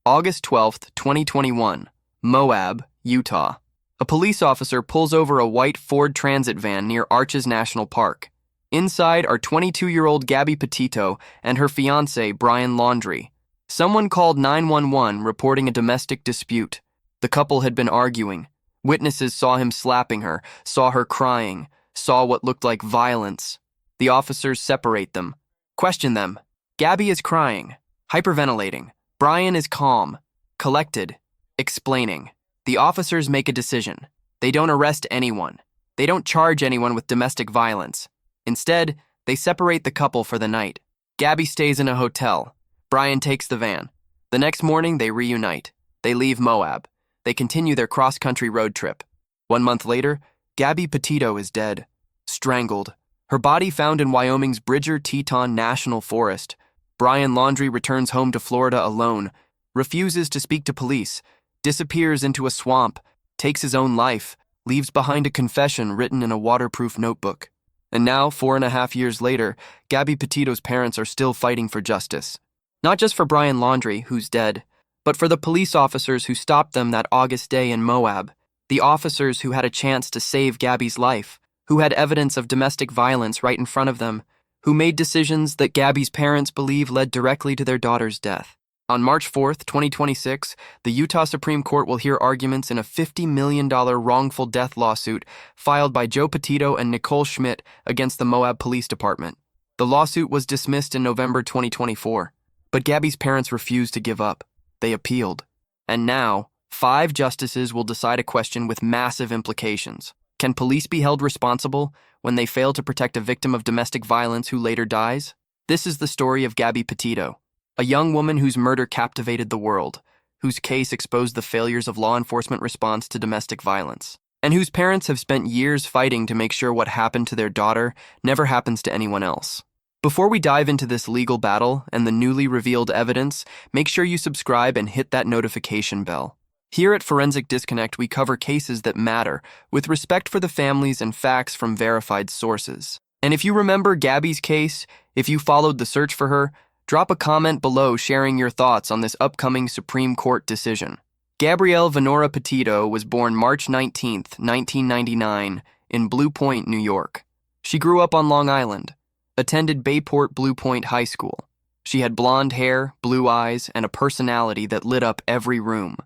August 12th, 2021, Moab, Utah. A police officer pulls over a white Ford Transit van near Arches National Park. Inside are 22-year-old Gabby Petito and her fiancé, Brian Laundrie. Someone called 911 reporting a domestic dispute. The couple had been arguing. Witnesses saw him slapping her, saw her crying, saw what looked like violence. The officers separate them. Question them. Gabby is crying, hyperventilating. Brian is calm, collected, explaining. The officers make a decision. They don't arrest anyone. They don't charge anyone with domestic violence. Instead, they separate the couple for the night. Gabby stays in a hotel. Brian takes the van. The next morning, they reunite. They leave Moab. They continue their cross-country road trip. 1 month later, Gabby Petito is dead, strangled. Her body found in Wyoming's Bridger-Teton National Forest. Brian Laundrie returns home to Florida alone, refuses to speak to police, disappears into a swamp, takes his own life, leaves behind a confession written in a waterproof notebook. And now, 4.5 years later, Gabby Petito's parents are still fighting for justice. Not just for Brian Laundrie, who's dead, but for the police officers who stopped them that August day in Moab, the officers who had a chance to save Gabby's life, who had evidence of domestic violence right in front of them, who made decisions that Gabby's parents believe led directly to their daughter's death. On March 4th, 2026, the Utah Supreme Court will hear arguments in a $50 million wrongful death lawsuit filed by Joe Petito and Nicole Schmidt against the Moab Police Department. The lawsuit was dismissed in November 2024, but Gabby's parents refused to give up. They appealed. And now, 5 justices will decide a question with massive implications. Can police be held responsible when they fail to protect a victim of domestic violence who later dies? This is the story of Gabby Petito, a young woman whose murder captivated the world, whose case exposed the failures of law enforcement response to domestic violence, and whose parents have spent years fighting to make sure what happened to their daughter never happens to anyone else. Before we dive into this legal battle and the newly revealed evidence, make sure you subscribe and hit that notification bell. Here at Forensic Disconnect, we cover cases that matter with respect for the families and facts from verified sources. And if you remember Gabby's case, if you followed the search for her, drop a comment below sharing your thoughts on this upcoming Supreme Court decision. Gabrielle Venora Petito was born March 19, 1999, in Blue Point, New York. She grew up on Long Island, attended Bayport Blue Point High School. She had blonde hair, blue eyes, and a personality that lit up every room.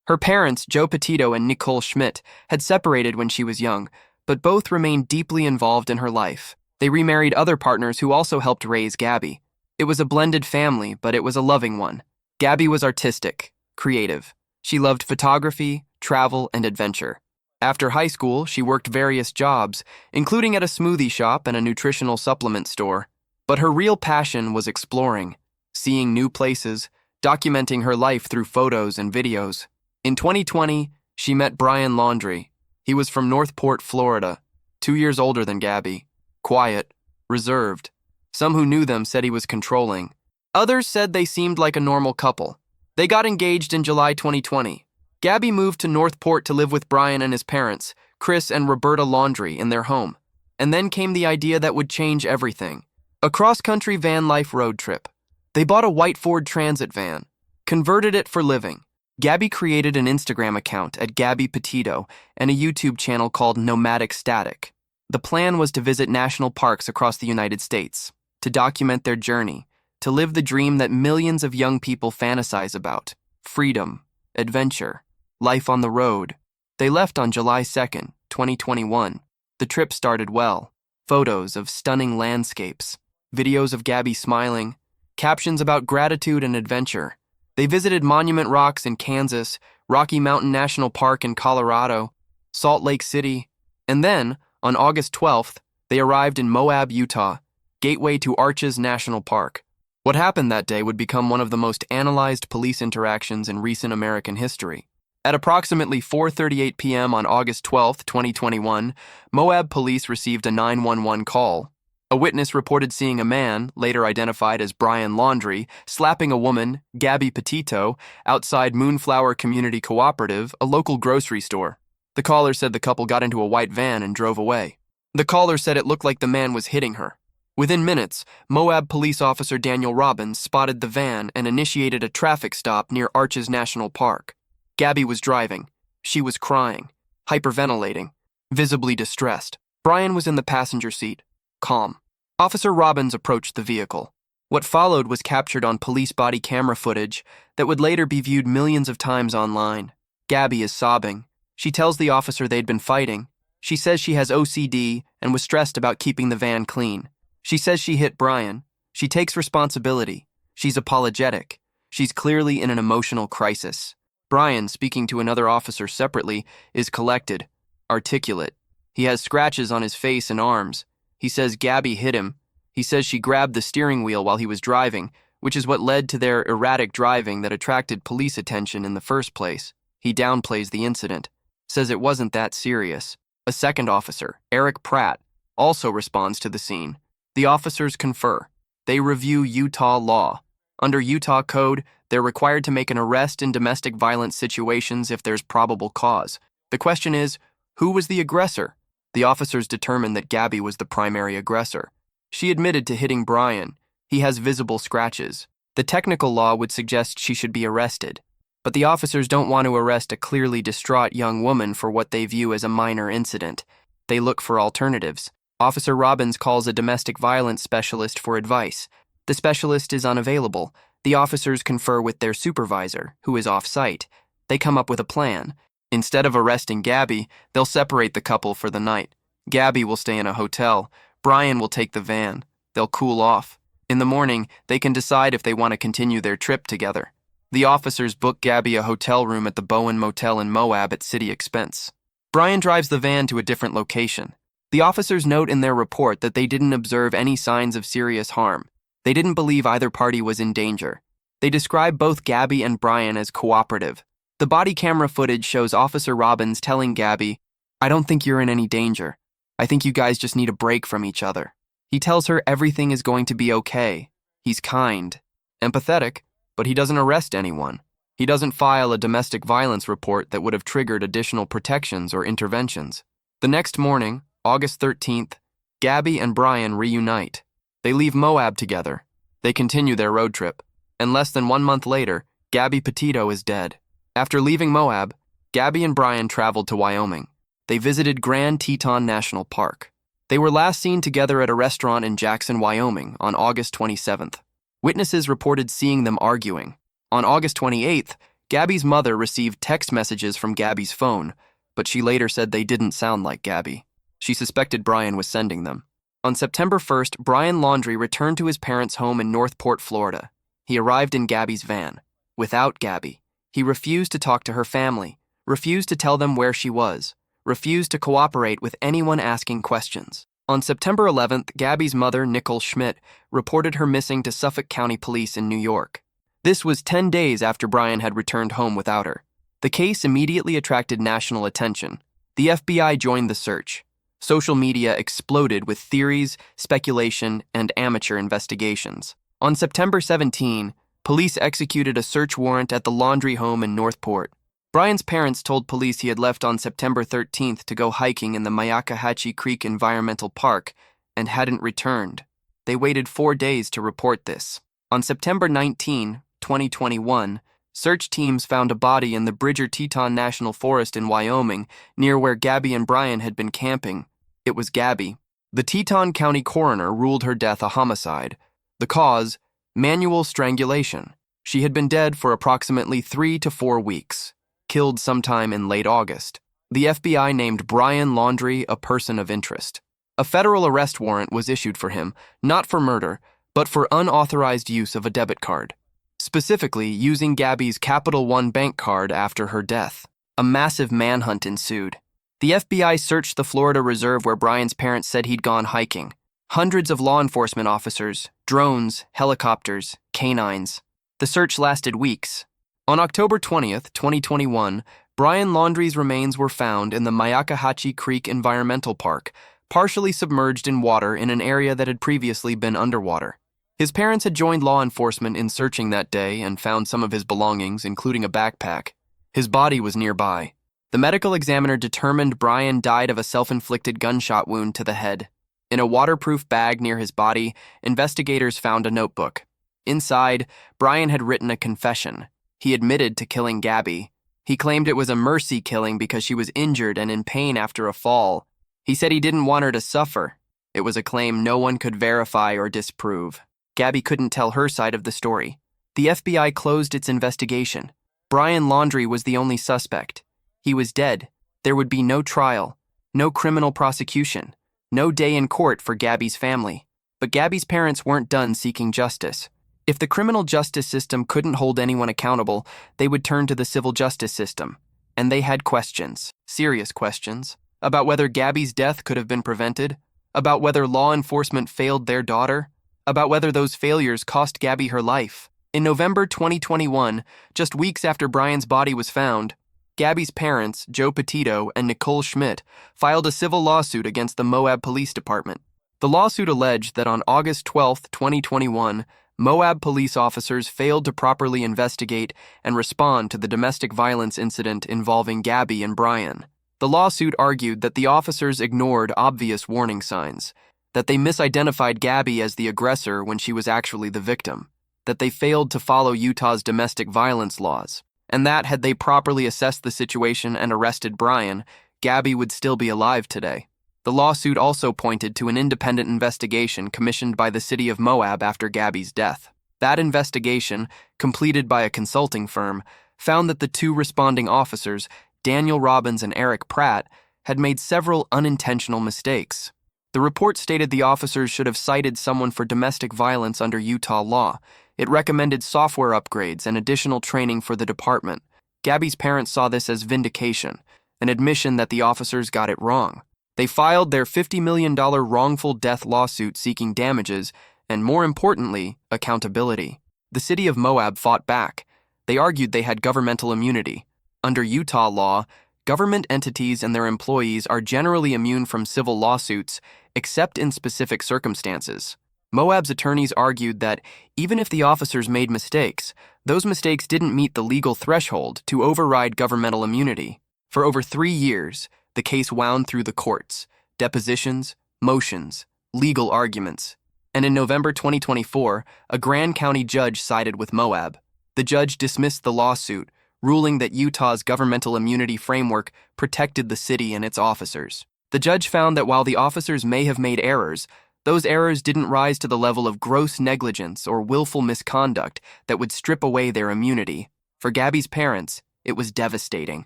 Her parents, Joe Petito and Nicole Schmidt, had separated when she was young, but both remained deeply involved in her life. They remarried other partners who also helped raise Gabby. It was a blended family, but it was a loving one. Gabby was artistic, creative. She loved photography, travel, and adventure. After high school, she worked various jobs, including at a smoothie shop and a nutritional supplement store. But her real passion was exploring, seeing new places, documenting her life through photos and videos. In 2020, she met Brian Laundrie. He was from Northport, Florida, 2 years older than Gabby. Quiet, reserved. Some who knew them said he was controlling. Others said they seemed like a normal couple. They got engaged in July 2020. Gabby moved to Northport to live with Brian and his parents, Chris and Roberta Laundrie, in their home. And then came the idea that would change everything. A cross-country van life road trip. They bought a white Ford Transit van, converted it for living. Gabby created an Instagram account at Gabby Petito and a YouTube channel called Nomadic Static. The plan was to visit national parks across the United States, to document their journey, to live the dream that millions of young people fantasize about: freedom, adventure, life on the road. They left on July 2nd, 2021. The trip started well. Photos of stunning landscapes, videos of Gabby smiling, captions about gratitude and adventure. They visited Monument Rocks in Kansas, Rocky Mountain National Park in Colorado, Salt Lake City, and then, on August 12th, they arrived in Moab, Utah, gateway to Arches National Park. What happened that day would become one of the most analyzed police interactions in recent American history. At approximately 4:38 p.m. on August 12, 2021, Moab police received a 911 call. A witness reported seeing a man, later identified as Brian Laundrie, slapping a woman, Gabby Petito, outside Moonflower Community Cooperative, a local grocery store. The caller said the couple got into a white van and drove away. The caller said it looked like the man was hitting her. Within minutes, Moab police officer Daniel Robbins spotted the van and initiated a traffic stop near Arches National Park. Gabby was driving. She was crying, hyperventilating, visibly distressed. Brian was in the passenger seat, calm. Officer Robbins approached the vehicle. What followed was captured on police body camera footage that would later be viewed millions of times online. Gabby is sobbing. She tells the officer they'd been fighting. She says she has OCD and was stressed about keeping the van clean. She says she hit Brian. She takes responsibility. She's apologetic. She's clearly in an emotional crisis. Brian, speaking to another officer separately, is collected, articulate. He has scratches on his face and arms. He says Gabby hit him. He says she grabbed the steering wheel while he was driving, which is what led to their erratic driving that attracted police attention in the first place. He downplays the incident, says it wasn't that serious. A second officer, Eric Pratt, also responds to the scene. The officers confer. They review Utah law. Under Utah code, they're required to make an arrest in domestic violence situations if there's probable cause. The question is, who was the aggressor? The officers determined that Gabby was the primary aggressor. She admitted to hitting Brian. He has visible scratches. The technical law would suggest she should be arrested. But the officers don't want to arrest a clearly distraught young woman for what they view as a minor incident. They look for alternatives. Officer Robbins calls a domestic violence specialist for advice. The specialist is unavailable. The officers confer with their supervisor, who is off-site. They come up with a plan. Instead of arresting Gabby, they'll separate the couple for the night. Gabby will stay in a hotel. Brian will take the van. They'll cool off. In the morning, they can decide if they want to continue their trip together. The officers book Gabby a hotel room at the Bowen Motel in Moab at city expense. Brian drives the van to a different location. The officers note in their report that they didn't observe any signs of serious harm. They didn't believe either party was in danger. They describe both Gabby and Brian as cooperative. The body camera footage shows Officer Robbins telling Gabby, "I don't think you're in any danger. I think you guys just need a break from each other." He tells her everything is going to be okay. He's kind, empathetic, but he doesn't arrest anyone. He doesn't file a domestic violence report that would have triggered additional protections or interventions. The next morning, August 13th, Gabby and Brian reunite. They leave Moab together. They continue their road trip. And less than 1 month later, Gabby Petito is dead. After leaving Moab, Gabby and Brian traveled to Wyoming. They visited Grand Teton National Park. They were last seen together at a restaurant in Jackson, Wyoming on August 27th. Witnesses reported seeing them arguing. On August 28th, Gabby's mother received text messages from Gabby's phone, but she later said they didn't sound like Gabby. She suspected Brian was sending them. On September 1st, Brian Laundrie returned to his parents' home in Northport, Florida. He arrived in Gabby's van. Without Gabby, he refused to talk to her family, refused to tell them where she was, refused to cooperate with anyone asking questions. On September 11th, Gabby's mother, Nicole Schmidt, reported her missing to Suffolk County Police in New York. This was 10 days after Brian had returned home without her. The case immediately attracted national attention. The FBI joined the search. Social media exploded with theories, speculation, and amateur investigations. On September 17, police executed a search warrant at the Laundrie home in Northport. Brian's parents told police he had left on September 13th to go hiking in the Myakkahatchee Creek Environmental Park and hadn't returned. They waited 4 days to report this. On September 19, 2021, search teams found a body in the Bridger Teton National Forest in Wyoming, near where Gabby and Brian had been camping. It was Gabby. The Teton County coroner ruled her death a homicide. The cause, manual strangulation. She had been dead for approximately 3 to 4 weeks, killed sometime in late August. The FBI named Brian Laundrie a person of interest. A federal arrest warrant was issued for him, not for murder, but for unauthorized use of a debit card. Specifically, using Gabby's Capital One bank card after her death. A massive manhunt ensued. The FBI searched the Florida Reserve where Brian's parents said he'd gone hiking. Hundreds of law enforcement officers, drones, helicopters, canines. The search lasted weeks. On October 20th, 2021, Brian Laundrie's remains were found in the Myakkahatchee Creek Environmental Park, partially submerged in water in an area that had previously been underwater. His parents had joined law enforcement in searching that day and found some of his belongings, including a backpack. His body was nearby. The medical examiner determined Brian died of a self-inflicted gunshot wound to the head. In a waterproof bag near his body, investigators found a notebook. Inside, Brian had written a confession. He admitted to killing Gabby. He claimed it was a mercy killing because she was injured and in pain after a fall. He said he didn't want her to suffer. It was a claim no one could verify or disprove. Gabby couldn't tell her side of the story. The FBI closed its investigation. Brian Laundrie was the only suspect. He was dead. There would be no trial, no criminal prosecution, no day in court for Gabby's family. But Gabby's parents weren't done seeking justice. If the criminal justice system couldn't hold anyone accountable, they would turn to the civil justice system. And they had questions, serious questions, about whether Gabby's death could have been prevented, about whether law enforcement failed their daughter, about whether those failures cost Gabby her life. In November 2021, just weeks after Brian's body was found, Gabby's parents, Joe Petito and Nicole Schmidt, filed a civil lawsuit against the Moab Police Department. The lawsuit alleged that on August 12, 2021, Moab police officers failed to properly investigate and respond to the domestic violence incident involving Gabby and Brian. The lawsuit argued that the officers ignored obvious warning signs, that they misidentified Gabby as the aggressor when she was actually the victim, that they failed to follow Utah's domestic violence laws, and that had they properly assessed the situation and arrested Brian, Gabby would still be alive today. The lawsuit also pointed to an independent investigation commissioned by the city of Moab after Gabby's death. That investigation, completed by a consulting firm, found that the two responding officers, Daniel Robbins and Eric Pratt, had made several unintentional mistakes. The report stated the officers should have cited someone for domestic violence under Utah law. It recommended software upgrades and additional training for the department. Gabby's parents saw this as vindication, an admission that the officers got it wrong. They filed their $50 million wrongful death lawsuit seeking damages and, more importantly, accountability. The city of Moab fought back. They argued they had governmental immunity. Under Utah law, government entities and their employees are generally immune from civil lawsuits, except in specific circumstances. Moab's attorneys argued that even if the officers made mistakes, those mistakes didn't meet the legal threshold to override governmental immunity. For over 3 years, the case wound through the courts, depositions, motions, legal arguments. And in November 2024, a Grand County judge sided with Moab. The judge dismissed the lawsuit, ruling that Utah's governmental immunity framework protected the city and its officers. The judge found that while the officers may have made errors, those errors didn't rise to the level of gross negligence or willful misconduct that would strip away their immunity. For Gabby's parents, it was devastating.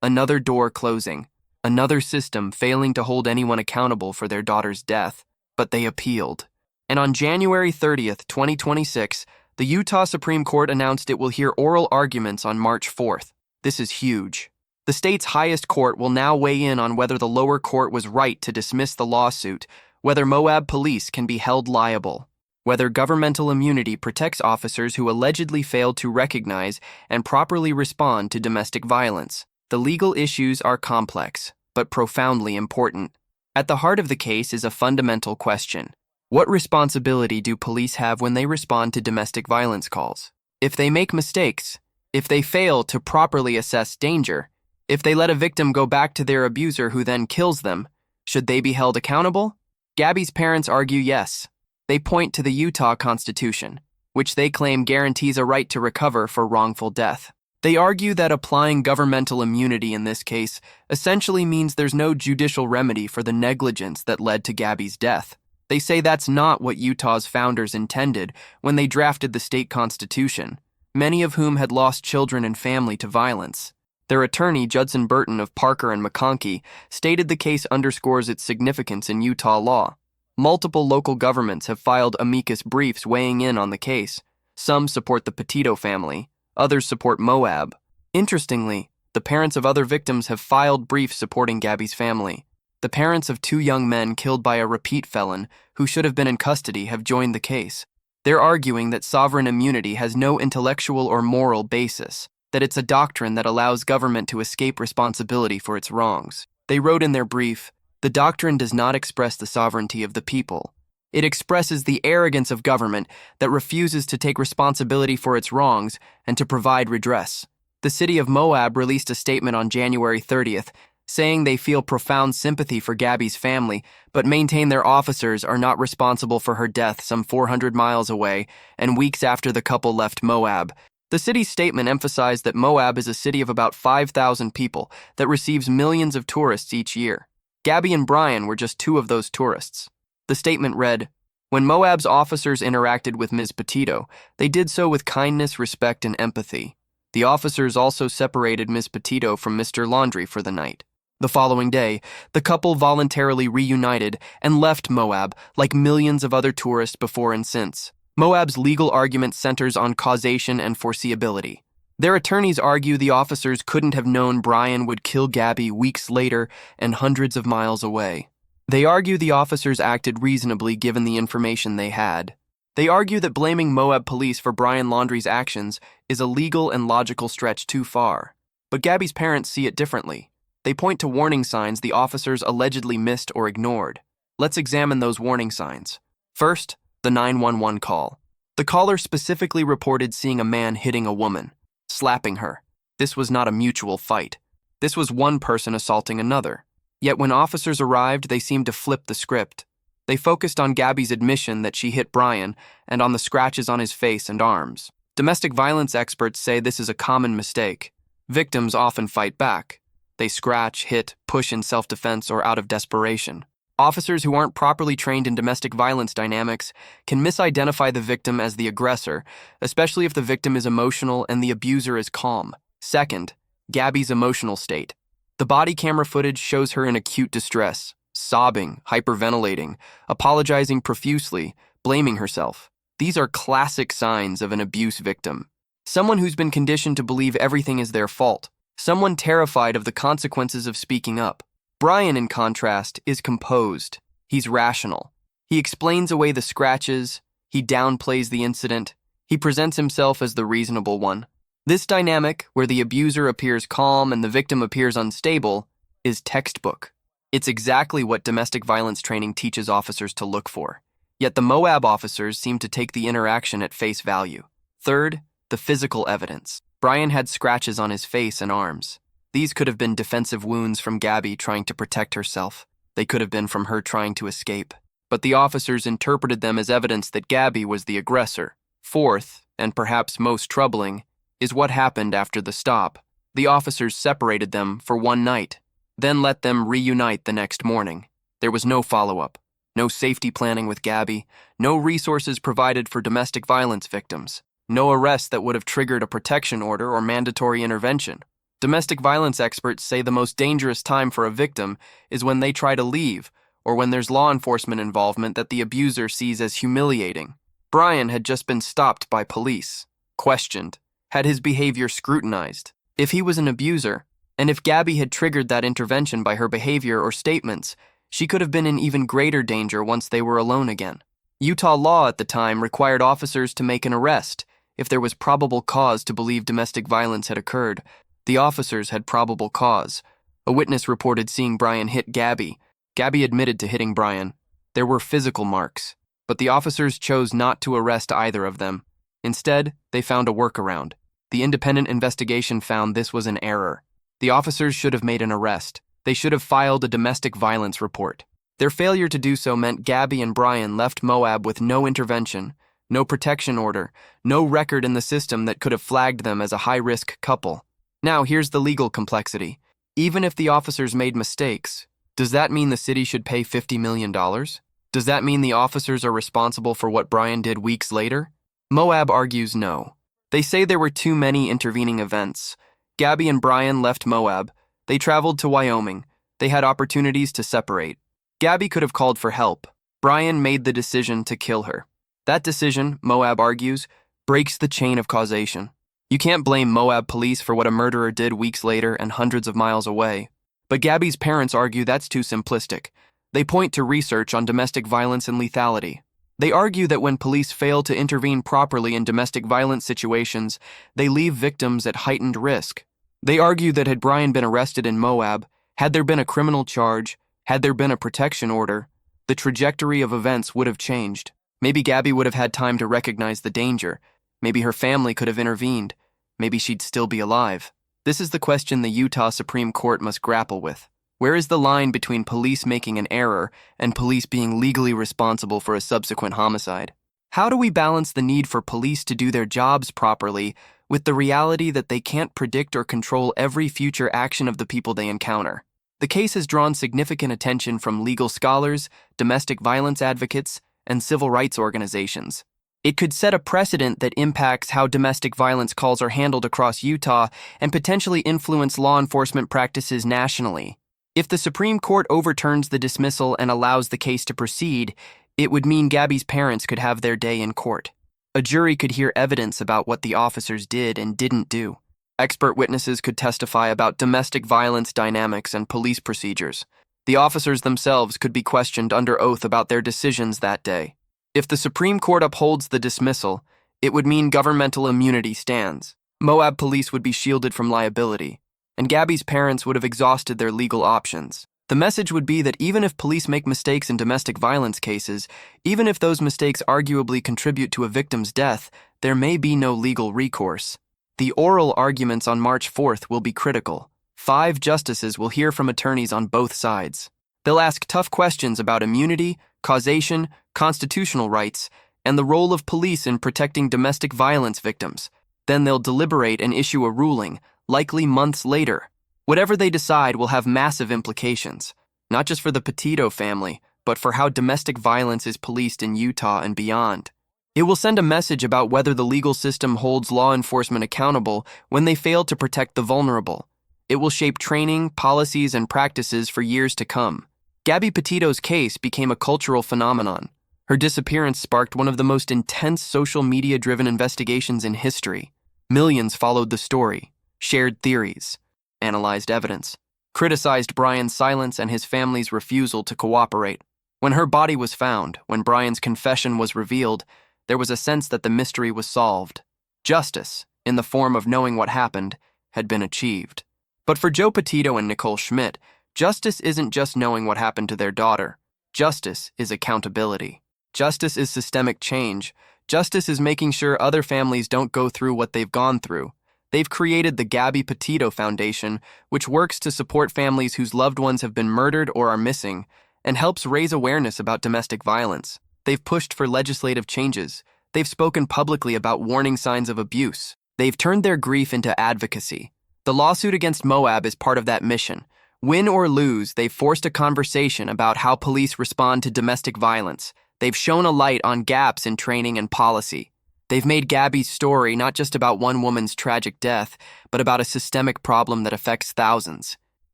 Another door closing. Another system failing to hold anyone accountable for their daughter's death. But they appealed. And on January 30th, 2026, the Utah Supreme Court announced it will hear oral arguments on March 4th. This is huge. The state's highest court will now weigh in on whether the lower court was right to dismiss the lawsuit, whether Moab police can be held liable, whether governmental immunity protects officers who allegedly failed to recognize and properly respond to domestic violence. The legal issues are complex, but profoundly important. At the heart of the case is a fundamental question. What responsibility do police have when they respond to domestic violence calls? If they make mistakes, if they fail to properly assess danger, if they let a victim go back to their abuser who then kills them, should they be held accountable? Gabby's parents argue yes. They point to the Utah Constitution, which they claim guarantees a right to recover for wrongful death. They argue that applying governmental immunity in this case essentially means there's no judicial remedy for the negligence that led to Gabby's death. They say that's not what Utah's founders intended when they drafted the state constitution, many of whom had lost children and family to violence. Their attorney, Judson Burton of Parker and McConkey, stated the case underscores its significance in Utah law. Multiple local governments have filed amicus briefs weighing in on the case. Some support the Petito family. Others support Moab. Interestingly, the parents of other victims have filed briefs supporting Gabby's family. The parents of 2 young men killed by a repeat felon who should have been in custody have joined the case. They're arguing that sovereign immunity has no intellectual or moral basis, that it's a doctrine that allows government to escape responsibility for its wrongs. They wrote in their brief, "The doctrine does not express the sovereignty of the people. It expresses the arrogance of government that refuses to take responsibility for its wrongs and to provide redress." The city of Moab released a statement on January 30th, saying they feel profound sympathy for Gabby's family, but maintain their officers are not responsible for her death some 400 miles away and weeks after the couple left Moab. The city's statement emphasized that Moab is a city of about 5,000 people that receives millions of tourists each year. Gabby and Brian were just two of those tourists. The statement read, "When Moab's officers interacted with Ms. Petito, they did so with kindness, respect, and empathy. The officers also separated Ms. Petito from Mr. Laundrie for the night. The following day, the couple voluntarily reunited and left Moab like millions of other tourists before and since." Moab's legal argument centers on causation and foreseeability. Their attorneys argue the officers couldn't have known Brian would kill Gabby weeks later and hundreds of miles away. They argue the officers acted reasonably given the information they had. They argue that blaming Moab police for Brian Laundrie's actions is a legal and logical stretch too far. But Gabby's parents see it differently. They point to warning signs the officers allegedly missed or ignored. Let's examine those warning signs. First, the 911 call. The caller specifically reported seeing a man hitting a woman, slapping her. This was not a mutual fight. This was one person assaulting another. Yet when officers arrived, they seemed to flip the script. They focused on Gabby's admission that she hit Brian and on the scratches on his face and arms. Domestic violence experts say this is a common mistake. Victims often fight back. They scratch, hit, push in self-defense or out of desperation. Officers who aren't properly trained in domestic violence dynamics can misidentify the victim as the aggressor, especially if the victim is emotional and the abuser is calm. Second, Gabby's emotional state. The body camera footage shows her in acute distress, sobbing, hyperventilating, apologizing profusely, blaming herself. These are classic signs of an abuse victim. Someone who's been conditioned to believe everything is their fault. Someone terrified of the consequences of speaking up. Brian, in contrast, is composed. He's rational. He explains away the scratches. He downplays the incident. He presents himself as the reasonable one. This dynamic, where the abuser appears calm and the victim appears unstable, is textbook. It's exactly what domestic violence training teaches officers to look for. Yet the Moab officers seem to take the interaction at face value. Third, the physical evidence. Brian had scratches on his face and arms. These could have been defensive wounds from Gabby trying to protect herself. They could have been from her trying to escape. But the officers interpreted them as evidence that Gabby was the aggressor. Fourth, and perhaps most troubling, is what happened after the stop. The officers separated them for one night, then let them reunite the next morning. There was no follow-up, no safety planning with Gabby, no resources provided for domestic violence victims, no arrest that would have triggered a protection order or mandatory intervention. Domestic violence experts say the most dangerous time for a victim is when they try to leave or when there's law enforcement involvement that the abuser sees as humiliating. Brian had just been stopped by police, questioned, had his behavior scrutinized. If he was an abuser, and if Gabby had triggered that intervention by her behavior or statements, she could have been in even greater danger once they were alone again. Utah law at the time required officers to make an arrest if there was probable cause to believe domestic violence had occurred. The officers had probable cause. A witness reported seeing Brian hit Gabby. Gabby admitted to hitting Brian. There were physical marks, but the officers chose not to arrest either of them. Instead, they found a workaround. The independent investigation found this was an error. The officers should have made an arrest. They should have filed a domestic violence report. Their failure to do so meant Gabby and Brian left Moab with no intervention, no protection order, no record in the system that could have flagged them as a high-risk couple. Now, here's the legal complexity. Even if the officers made mistakes, does that mean the city should pay $50 million? Does that mean the officers are responsible for what Brian did weeks later? Moab argues no. They say there were too many intervening events. Gabby and Brian left Moab. They traveled to Wyoming. They had opportunities to separate. Gabby could have called for help. Brian made the decision to kill her. That decision, Moab argues, breaks the chain of causation. You can't blame Moab police for what a murderer did weeks later and hundreds of miles away. But Gabby's parents argue that's too simplistic. They point to research on domestic violence and lethality. They argue that when police fail to intervene properly in domestic violence situations, they leave victims at heightened risk. They argue that had Brian been arrested in Moab, had there been a criminal charge, had there been a protection order, the trajectory of events would have changed. Maybe Gabby would have had time to recognize the danger. Maybe her family could have intervened. Maybe she'd still be alive. This is the question the Utah Supreme Court must grapple with. Where is the line between police making an error and police being legally responsible for a subsequent homicide? How do we balance the need for police to do their jobs properly with the reality that they can't predict or control every future action of the people they encounter? The case has drawn significant attention from legal scholars, domestic violence advocates, and civil rights organizations. It could set a precedent that impacts how domestic violence calls are handled across Utah and potentially influence law enforcement practices nationally. If the Supreme Court overturns the dismissal and allows the case to proceed, it would mean Gabby's parents could have their day in court. A jury could hear evidence about what the officers did and didn't do. Expert witnesses could testify about domestic violence dynamics and police procedures. The officers themselves could be questioned under oath about their decisions that day. If the Supreme Court upholds the dismissal, it would mean governmental immunity stands. Moab Police would be shielded from liability, and Gabby's parents would have exhausted their legal options. The message would be that even if police make mistakes in domestic violence cases, even if those mistakes arguably contribute to a victim's death, there may be no legal recourse. The oral arguments on March 4th will be critical. 5 justices will hear from attorneys on both sides. They'll ask tough questions about immunity, causation, constitutional rights, and the role of police in protecting domestic violence victims. Then they'll deliberate and issue a ruling, likely months later. Whatever they decide will have massive implications, not just for the Petito family, but for how domestic violence is policed in Utah and beyond. It will send a message about whether the legal system holds law enforcement accountable when they fail to protect the vulnerable. It will shape training, policies, and practices for years to come. Gabby Petito's case became a cultural phenomenon. Her disappearance sparked one of the most intense social media-driven investigations in history. Millions followed the story, shared theories, analyzed evidence, criticized Brian's silence and his family's refusal to cooperate. When her body was found, when Brian's confession was revealed, there was a sense that the mystery was solved. Justice, in the form of knowing what happened, had been achieved. But for Joe Petito and Nicole Schmidt, justice isn't just knowing what happened to their daughter. Justice is accountability. Justice is systemic change. Justice is making sure other families don't go through what they've gone through. They've created the Gabby Petito Foundation, which works to support families whose loved ones have been murdered or are missing, and helps raise awareness about domestic violence. They've pushed for legislative changes. They've spoken publicly about warning signs of abuse. They've turned their grief into advocacy. The lawsuit against Moab is part of that mission. Win or lose, they've forced a conversation about how police respond to domestic violence. They've shone a light on gaps in training and policy. They've made Gabby's story not just about one woman's tragic death, but about a systemic problem that affects thousands.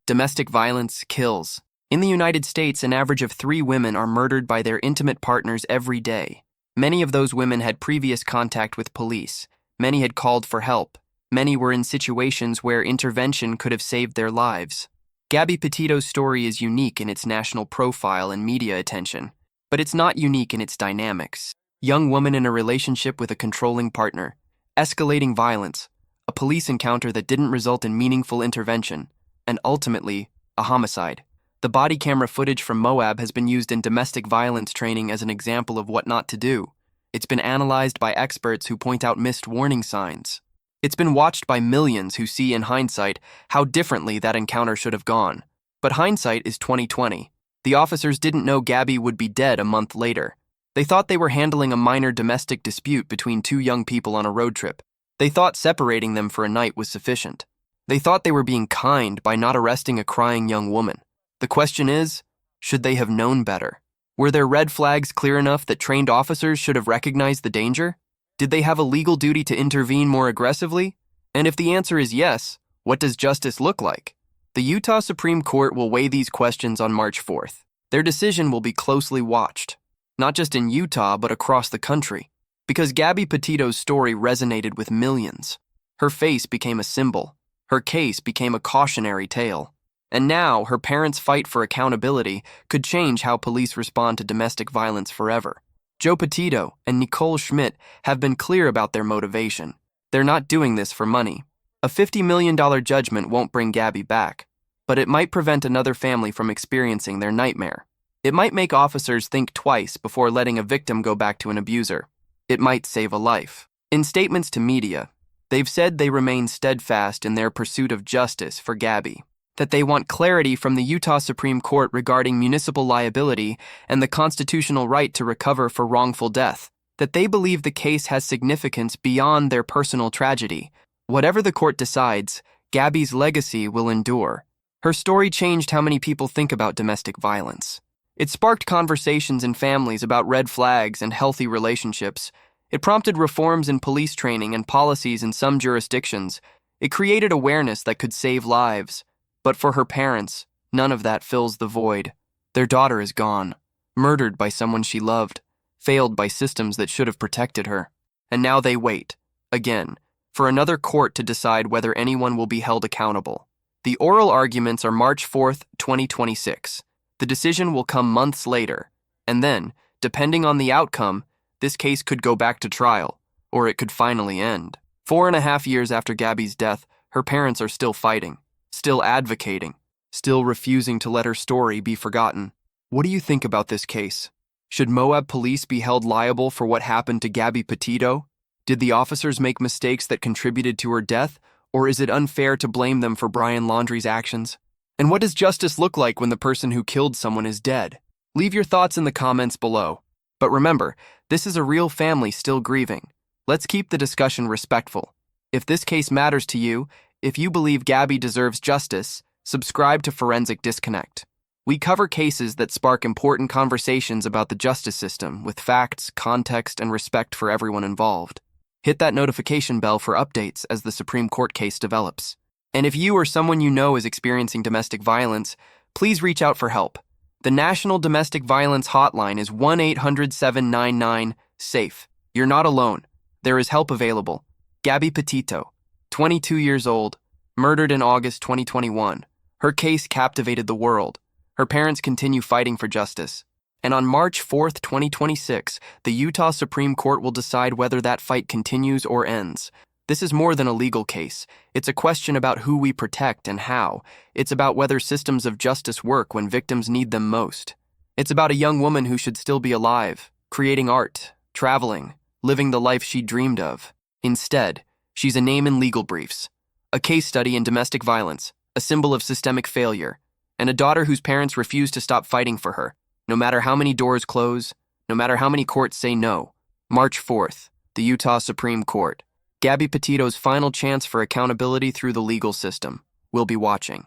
Domestic violence kills. In the United States, an average of 3 women are murdered by their intimate partners every day. Many of those women had previous contact with police. Many had called for help. Many were in situations where intervention could have saved their lives. Gabby Petito's story is unique in its national profile and media attention, but it's not unique in its dynamics. Young woman in a relationship with a controlling partner, escalating violence, a police encounter that didn't result in meaningful intervention, and ultimately, a homicide. The body camera footage from Moab has been used in domestic violence training as an example of what not to do. It's been analyzed by experts who point out missed warning signs. It's been watched by millions who see in hindsight how differently that encounter should have gone. But hindsight is 2020. The officers didn't know Gabby would be dead a month later. They thought they were handling a minor domestic dispute between 2 young people on a road trip. They thought separating them for a night was sufficient. They thought they were being kind by not arresting a crying young woman. The question is, should they have known better? Were their red flags clear enough that trained officers should have recognized the danger? Did they have a legal duty to intervene more aggressively? And if the answer is yes, what does justice look like? The Utah Supreme Court will weigh these questions on March 4th. Their decision will be closely watched, not just in Utah, but across the country, because Gabby Petito's story resonated with millions. Her face became a symbol. Her case became a cautionary tale. And now, her parents' fight for accountability could change how police respond to domestic violence forever. Joe Petito and Nicole Schmidt have been clear about their motivation. They're not doing this for money. A $50 million judgment won't bring Gabby back, but it might prevent another family from experiencing their nightmare. It might make officers think twice before letting a victim go back to an abuser. It might save a life. In statements to media, they've said they remain steadfast in their pursuit of justice for Gabby. that they want clarity from the Utah Supreme Court regarding municipal liability and the constitutional right to recover for wrongful death, that they believe the case has significance beyond their personal tragedy. Whatever the court decides, Gabby's legacy will endure. Her story changed how many people think about domestic violence. It sparked conversations in families about red flags and healthy relationships. It prompted reforms in police training and policies in some jurisdictions. It created awareness that could save lives. But for her parents, none of that fills the void. Their daughter is gone, murdered by someone she loved, failed by systems that should have protected her. And now they wait, again, for another court to decide whether anyone will be held accountable. The oral arguments are March 4th, 2026. The decision will come months later, and then, depending on the outcome, this case could go back to trial, or it could finally end. 4.5 years after Gabby's death, her parents are still fighting, still advocating, still refusing to let her story be forgotten. What do you think about this case? Should Moab Police be held liable for what happened to Gabby Petito? Did the officers make mistakes that contributed to her death, or is it unfair to blame them for Brian Laundrie's actions? And what does justice look like when the person who killed someone is dead? Leave your thoughts in the comments below. But remember, this is a real family still grieving. Let's keep the discussion respectful. If this case matters to you, if you believe Gabby deserves justice, subscribe to Forensic Disconnect. We cover cases that spark important conversations about the justice system with facts, context, and respect for everyone involved. Hit that notification bell for updates as the Supreme Court case develops. And if you or someone you know is experiencing domestic violence, please reach out for help. The National Domestic Violence Hotline is 1-800-799-SAFE. You're not alone. There is help available. Gabby Petito, 22 years old, murdered in August 2021. Her case captivated the world. Her parents continue fighting for justice. And on March 4th, 2026, the Utah Supreme Court will decide whether that fight continues or ends. This is more than a legal case. It's a question about who we protect and how. It's about whether systems of justice work when victims need them most. It's about a young woman who should still be alive, creating art, traveling, living the life she dreamed of. Instead, she's a name in legal briefs, a case study in domestic violence, a symbol of systemic failure, and a daughter whose parents refuse to stop fighting for her, no matter how many doors close, no matter how many courts say no. March 4th, the Utah Supreme Court. Gabby Petito's final chance for accountability through the legal system. We'll be watching.